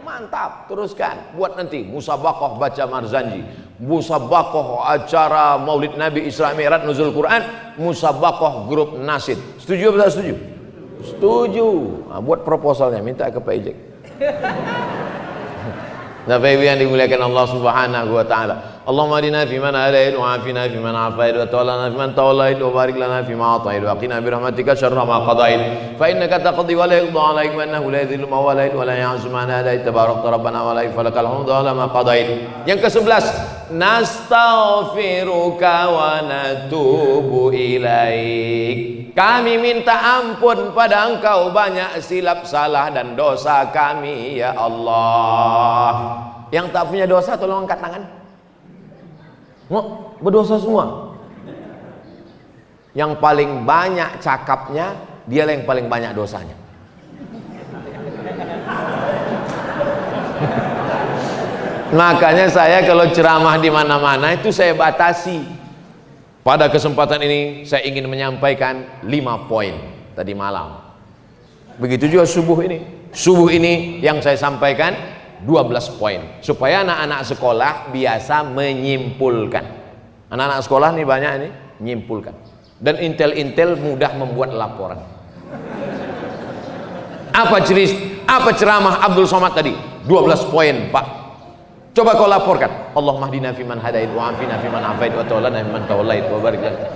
Mantap, teruskan. Buat nanti musabaqah baca Barzanji, musabaqah acara Maulid Nabi Isra Mi'raj Nuzul Quran, musabaqah grup nasid. Setuju atau tak setuju? Setuju. Buat proposalnya, minta ke Pak Ijek. Bapak Ibu yang dimuliakan Allah Subhanahu wa taala. Allahumma hadina fi man hadait wa afina fi man afait wa tawallana fi man tawallait wa barik lana fi ma atait wa qina bi rahmatika syarra ma qadait fa innaka taqdi wa la yuqda alaik wa innahu la yadhillu man walait wa la ya'zu man hadait tabarakta rabbana wa la falakal hamdu ala ma qadait. Yang ke-11, nastaghfiruka wa natubu ilaik. Kami minta ampun pada Engkau banyak silap salah dan dosa kami ya Allah. Yang tak punya dosa tolong angkat tangan. Oh, berdosa semua. Yang paling banyak cakapnya, dialah yang paling banyak dosanya. Makanya saya kalau ceramah di mana-mana itu saya batasi. Pada kesempatan ini saya ingin menyampaikan 5 poin tadi malam. Begitu juga subuh ini. Subuh ini yang saya sampaikan 12 poin supaya anak-anak sekolah biasa menyimpulkan. Anak-anak sekolah nih banyak ini menyimpulkan. Dan intel-intel mudah membuat laporan. Apa ceramah Abdul Somad tadi? 12 poin, Pak. Coba kau laporkan. Allahumma hdina fiman hadait wa afina fiman afait wa tawallana fiman tawallait wa barik lana.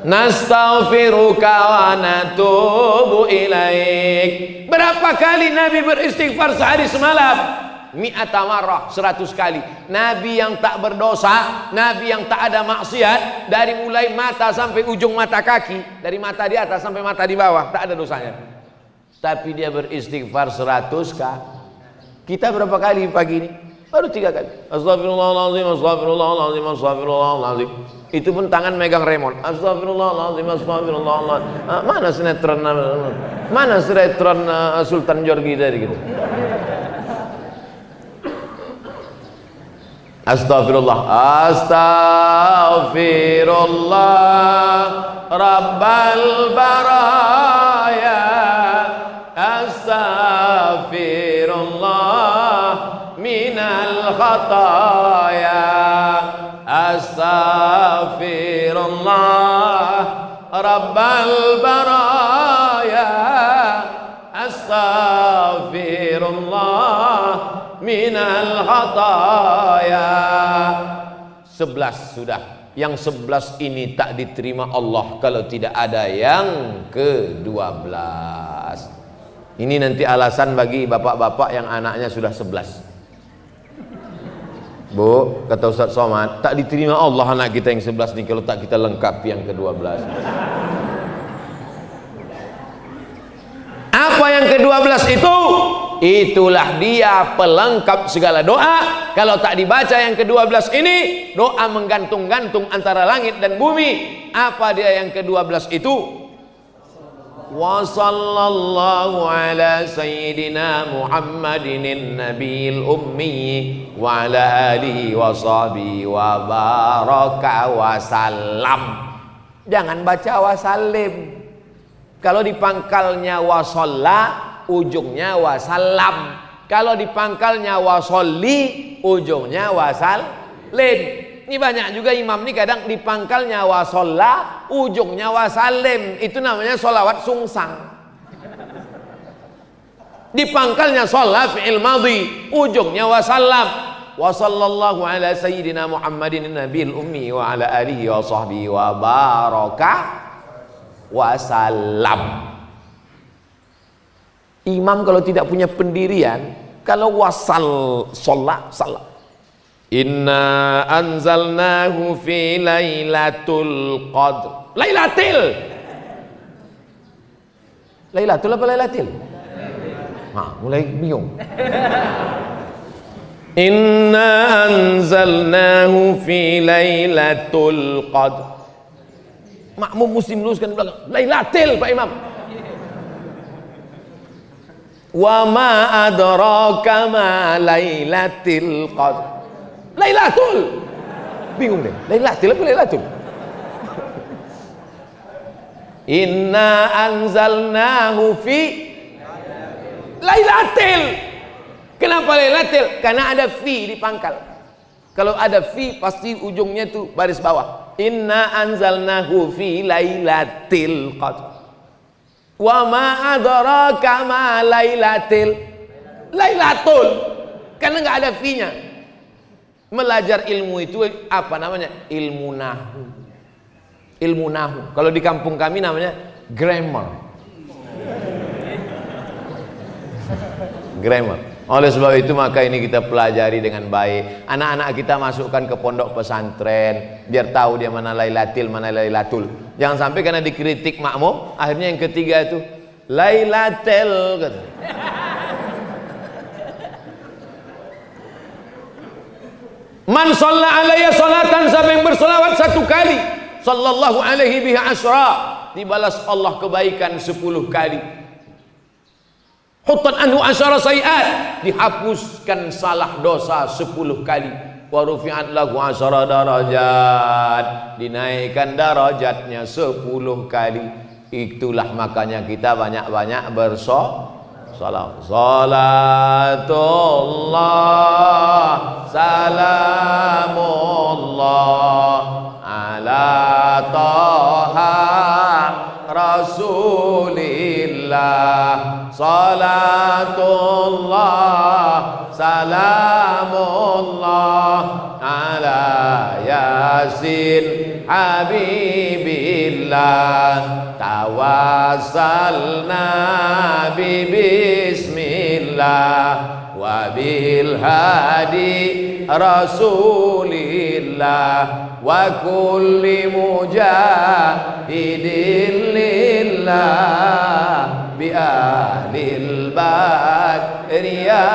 Nastaghfiruka wa natubu ilaik. Berapa kali Nabi beristighfar sehari semalam? Mi'ata marrah, 100 kali. Nabi yang tak berdosa, Nabi yang tak ada maksiat, dari mulai mata sampai ujung mata kaki, dari mata di atas sampai mata di bawah, tak ada dosanya. Tapi dia beristighfar 100 kali. Kita berapa kali pagi ini? Baru 3 kali. Astagfirullahaladzim, astagfirullahaladzim, astagfirullahaladzim. Itu pun tangan megang remote. Astagfirullahaladzim, astagfirullahaladzim. Mana sinetron Sultan Jorgi tadi gitu. Astagfirullah, astagfirullah, Rabbal baraya, astagfirullah minal khataya, astagfirullah, Rabbal baraya, astagfirullah minal khataya. 11 sudah. Yang 11 ini tak diterima Allah kalau tidak ada yang ke-12. Ini nanti alasan bagi bapak-bapak yang anaknya sudah 11. Bu, kata Ustaz Somad, tak diterima Allah anak kita yang 11 ini kalau tak kita lengkapi yang ke-12. Apa yang ke-12 itu? Itulah dia pelengkap segala doa. Kalau tak dibaca yang ke-12 ini, doa menggantung-gantung antara langit dan bumi. Apa dia yang ke-12 itu? Wa sallallahu ala sayyidina Muhammadin nabiyil ummi wa ala alihi wa sahbihi wa baraka wa salam. Jangan baca wa salim. Kalau di pangkalnya wa shalla, ujungnya wa salam. Kalau di pangkalnya wa sholli, ujungnya wa salim. Ini banyak juga imam nih kadang di pangkalnya wa sholla, ujungnya wa salim. Itu namanya sholawat sungsang. Di pangkalnya sholla fi'il madhi, ujungnya wa salam. Wa sallallahu ala sayyidina Muhammadin nabiyil ummi wa ala alihi wa sahbihi wa baraka wa salam. Imam kalau tidak punya pendirian, kalau wasal sholat salah. Inna anzalnahu fi lailatul qadr. Lailatul apa lailatul? Mulai bingung. Inna anzalnahu fi lailatul qadr. Makmum muslim luruskan di belakang. Lailatul Pak Imam. Wa ma adraka ma lailatul qadr. Lailatul. Bingung deh. Lailatul apa lailatul? Inna anzalnahu fi lailatul. Kenapa lailatul? Karena ada fi di pangkal. Kalau ada fi pasti ujungnya tuh baris bawah. Inna anzalnahu fi lailatul qadr. Wa ma adraka ma lailatul. Lailatul. Karena enggak ada fi-nya. Belajar ilmu itu apa namanya? Ilmu nahu. Ilmu nahu. Kalau di kampung kami namanya grammar. Grammar. Oleh sebab itu maka ini kita pelajari dengan baik. Anak-anak kita masukkan ke pondok pesantren biar tahu dia mana Lailatul, mana Lailatul. Jangan sampai karena dikritik makmum, akhirnya yang ketiga itu Lailatul gitu. Man shalla alayya salatan, siapa yang bersolawat satu kali, sallallahu alaihi biha asyra, dibalas Allah kebaikan 10 kali. Huttan anhu asyara sayiat, dihapuskan salah dosa 10 kali. Wa rufi'at lahu asyara darajat, dinaikkan darajatnya 10 kali. Itulah makanya kita banyak-banyak bersolawat. Salatullah salamullah ala taha rasulillah. Salatullah salamullah ala yasin habibillah. Tawassalna bismillah wa bil hadi rasulillah wa kulli mujahidin lillah bi ahlil badri ya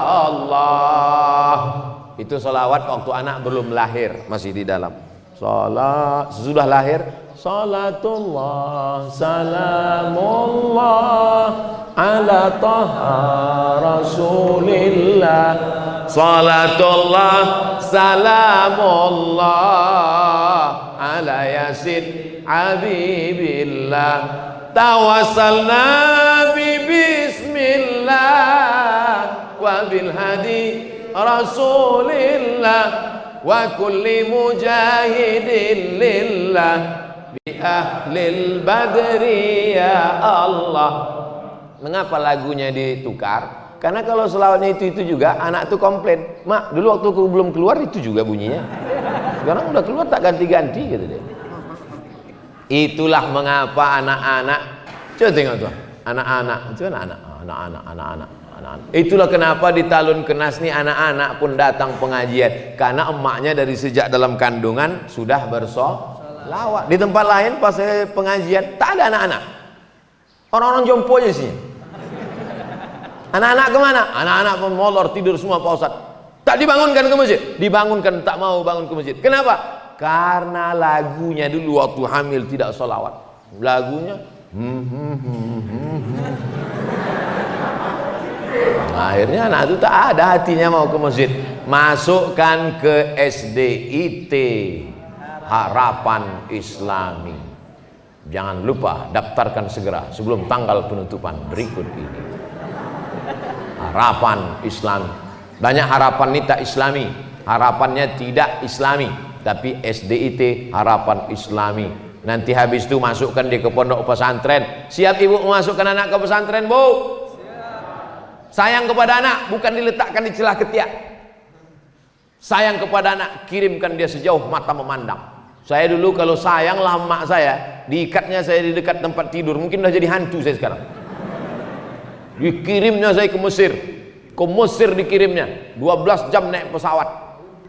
Allah. Itu salawat waktu anak belum lahir, masih di dalam. Salat sesudah lahir, salatullah salamullah ala taha rasulillah. Salatullah salamullah ala yasin habibillah. Tawassalna bismillah wa bil hadi rasulillah wa kulli mujahidin lillah bi ahlil badri ya Allah. Mengapa lagunya ditukar? Karena kalau selawatnya itu juga anak tuh komplain, mak dulu waktu aku belum keluar itu juga bunyinya, sekarang udah keluar tak ganti-ganti gitu deh. Itulah mengapa anak-anak, coba tengok tuh, anak-anak, itulah kenapa di Talun Kenas nih anak-anak pun datang pengajian, karena emaknya dari sejak dalam kandungan sudah bersolawat. Di tempat lain pas pengajian tak ada anak-anak, orang-orang jompo aja sih. Anak-anak kemana? Anak-anak molor tidur semua Pak Ustadz. Tak dibangunkan ke masjid, dibangunkan tak mau bangun ke masjid. Kenapa? Karena lagunya dulu waktu hamil tidak solawat. Lagunya akhirnya anak itu tak ada hatinya mau ke masjid. Masukkan ke SDIT, Harapan Islami. Jangan lupa daftarkan segera sebelum tanggal penutupan berikut ini. Harapan Islami. Banyak harapan ini tak islami, harapannya tidak islami, tapi SDIT Harapan Islami. Nanti habis itu masukkan dia ke pondok pesantren. Siap ibu memasukkan anak ke pesantren, Bu? Sayang kepada anak bukan diletakkan di celah ketiak. Sayang kepada anak, kirimkan dia sejauh mata memandang. Saya dulu kalau sayang lah emak saya, diikatnya saya di dekat tempat tidur, mungkin udah jadi hantu saya sekarang. Dikirimnya saya ke Mesir. Ke Mesir dikirimnya 12 jam naik pesawat.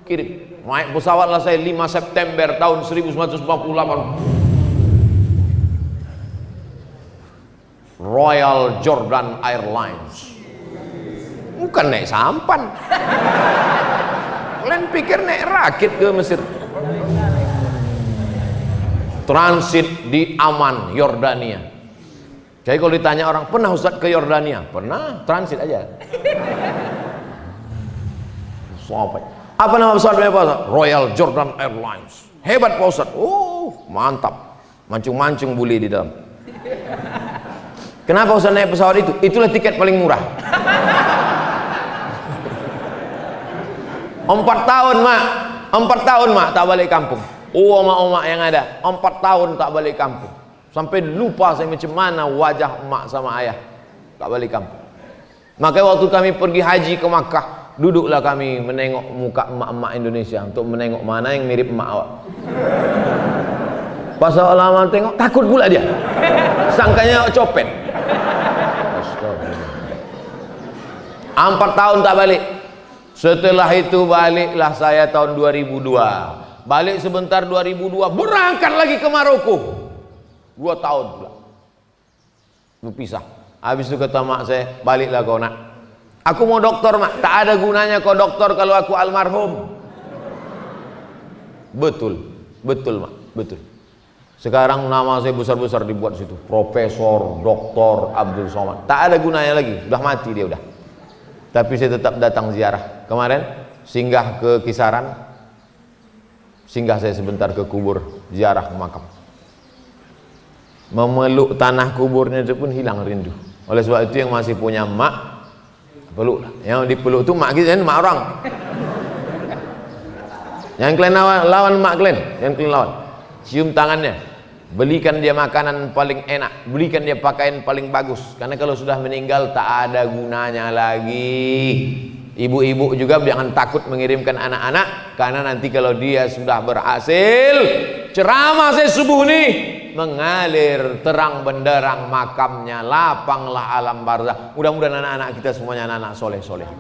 Kirim. Naik pesawat lah saya 5 September tahun 1948. Royal Jordan Airlines. Bukan naik sampan. Kalian pikir naik rakit ke Mesir. Transit di Amman, Yordania. Jadi kalau ditanya orang, pernah Ustaz ke Yordania? Pernah, transit aja. Apa nama pesawatnya Pak Ustaz? Royal Jordan Airlines. Hebat Pak Ustaz. Mantap. Mancung-mancung buli di dalam. Kenapa Ustaz naik pesawat itu? Itulah tiket paling murah. 4 tahun mak, 4 tahun mak tak balik kampung. Omak-omak yang ada 4 tahun tak balik kampung. Sampai lupa saya macam mana wajah emak sama ayah. Tak balik kampung. Makanya waktu kami pergi haji ke Makkah, Duduklah kami menengok muka emak-emak Indonesia untuk menengok mana yang mirip emak awak. Pas lama tengok, takut pula dia. Sangkanya copet. 4 tahun tak balik. Setelah itu baliklah saya tahun 2002. Balik sebentar 2002, berangkat lagi ke Maroko. 2 tahun pula. Berpisah. Habis itu kata mak saya, baliklah kau nak. Aku mau doktor mak. Tak ada gunanya kau doktor kalau aku almarhum. Betul. Betul mak. Betul. Sekarang nama saya besar-besar dibuat situ. Profesor, Doktor Abdul Somad. Tak ada gunanya lagi. Sudah mati dia udah. Tapi saya tetap datang ziarah. Kemarin singgah ke Kisaran. Singgah saya sebentar ke kubur, ziarah makam. Memeluk tanah kuburnya itu pun hilang rindu. Oleh sebab itu yang masih punya mak, peluklah. Yang dipeluk itu mak kita, mak orang. Yang kalian lawan mak kalian, yang kalian lawan. Cium tangannya, belikan dia makanan paling enak, belikan dia pakaian paling bagus. Karena kalau sudah meninggal tak ada gunanya lagi. Ibu-ibu juga jangan takut mengirimkan anak-anak, karena nanti kalau dia sudah berhasil, ceramah saya subuh nih, mengalir terang benderang makamnya, lapanglah alam barzakh. Mudah-mudahan anak-anak kita semuanya anak-anak soleh-soleh.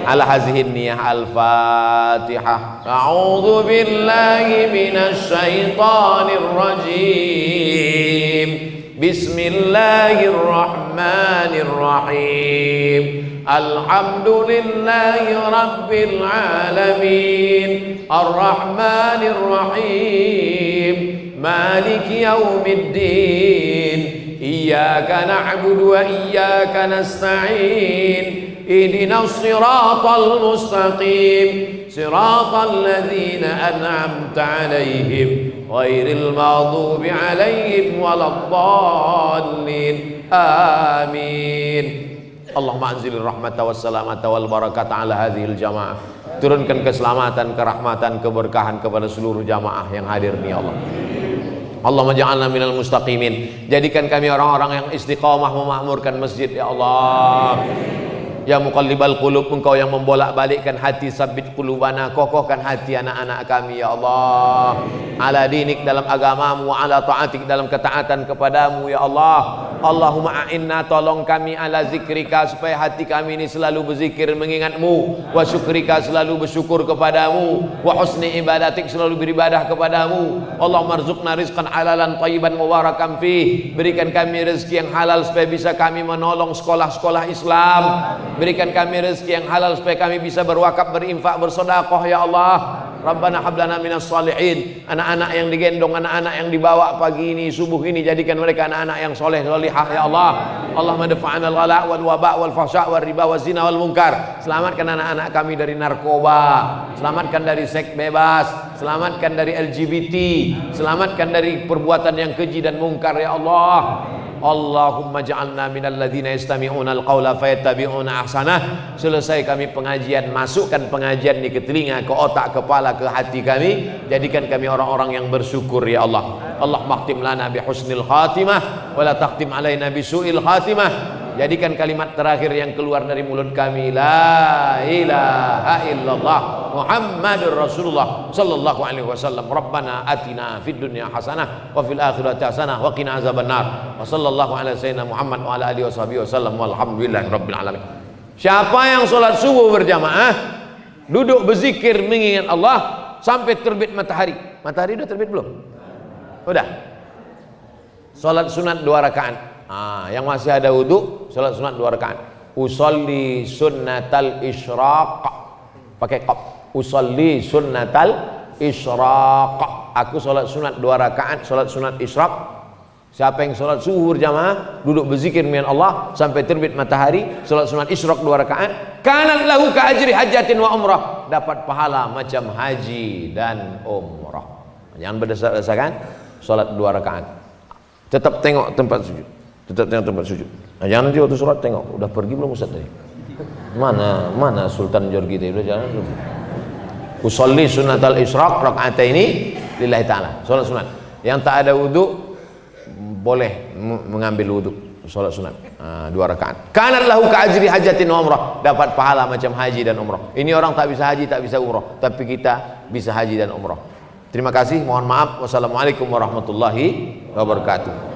Ala hazihin niyah al-fatihah. A'udzu billahi minasy syaithanir rajim. Bismillahirrahmanirrahim. Alhamdulillahi rabbil alamin. Ar-rahmanir rahim. Maliki yaumiddin. Iyyaka na'budu wa iyyaka nasta'in. اهدنا الصراط المستقيم صراط الذين أنعمت عليهم غير المغضوب عليهم ولا الضالين آمين اللهم أنزل الرحمة والسلامة والبركة على هذه الجماعة. Turunkan keselamatan, kerahmatan, keberkahan kepada seluruh jamaah yang hadir nih Allah. Allahumma ja'alna minal mustaqimin. Jadikan kami orang-orang yang istiqamah memakmurkan masjid ya Allah. Ya muqallibal qulub, engkau yang membolak-balikkan hati, sabbit qulubana, kokohkan hati anak-anak kami ya Allah. Ala dinik, dalam agamamu, ala ta'atik, dalam ketaatan kepadamu ya Allah. Allahumma a'inna, tolong kami, ala zikrika, supaya hati kami ini selalu berzikir mengingatmu, wa syukrika, selalu bersyukur kepadamu, wa husni ibadatik, selalu beribadah kepadamu. Allahumma rzuqna rizqan halalan thayyiban mubarakan fih. Berikan kami rezeki yang halal supaya bisa kami menolong sekolah-sekolah Islam. Berikan kami rezeki yang halal supaya kami bisa berwakaf, berinfak, bersedekah ya Allah. Rabbana hablana minas salihin. Anak-anak yang digendong, anak-anak yang dibawa pagi ini, subuh ini, jadikan mereka anak-anak yang soleh solihah ya Allah. Allahumma dafa'ana al-ghala wal waba wal fahsya wal riba wal zina wal munkar. Selamatkan anak-anak kami dari narkoba, selamatkan dari seks bebas, selamatkan dari LGBT, selamatkan dari perbuatan yang keji dan mungkar ya Allah. Allahumma ja'alna minal ladzina yastami'una al-qawla fayattabi'una ahsanah. Selesai kami pengajian, masukkan pengajian ini ke telinga, ke otak, kepala, ke hati kami. Jadikan kami orang-orang yang bersyukur ya Allah. Allahumma khtim lana bi husnil khatimah wa la takhtim alaina bi su'il khatimah. Jadikan kalimat terakhir yang keluar dari mulut kami, la ilaha illallah Muhammadur Rasulullah sallallahu alaihi wasallam. Rabbana atina fid dunya hasanah wa fil akhirati hasanah wa qina azabannar. Wa sallallahu ala sayyidina Muhammad wa ala alihi washabihi wasallam walhamdulillahi rabbil alamin. Siapa yang sholat subuh berjamaah, duduk berzikir mengingat Allah sampai terbit matahari. Matahari udah terbit belum? Udah. Sholat sunat 2 rakaat. Yang masih ada wudu, sholat sunat 2 rakaat. Usolli sunnatal isyraq, pakai qaf. Usolli sunnatal isyraq. Aku sholat sunat 2 rakaat, sholat sunat isyraq. Siapa yang sholat zuhur jamaah, duduk berzikir dengan Allah sampai terbit matahari, sholat sunat isyraq 2 rakaat, kanat lahu ka ajri hajatin wa umrah, dapat pahala macam haji dan umrah. Jangan berdasar-dasarkan sholat 2 rakaat. Tetap tengok tempat sujud. Tetap tengok tempat sujud. Nah, jangan nanti waktu sholat tengok, udah pergi belum Ustaz tadi? Mana Sultan Jorgi tadi, udah jalan belum? Usolli sunnatal isyraq rakaataini lillahi ta'ala. Sholat sunat. Yang tak ada wudu boleh mengambil wudu, sholat sunat. 2 rakaat. Kanat lahu ka'ajri hajatin wa umrah, dapat pahala macam haji dan umrah. Ini orang tak bisa haji, tak bisa umrah, tapi kita bisa haji dan umrah. Terima kasih, mohon maaf. Wassalamualaikum warahmatullahi wabarakatuh.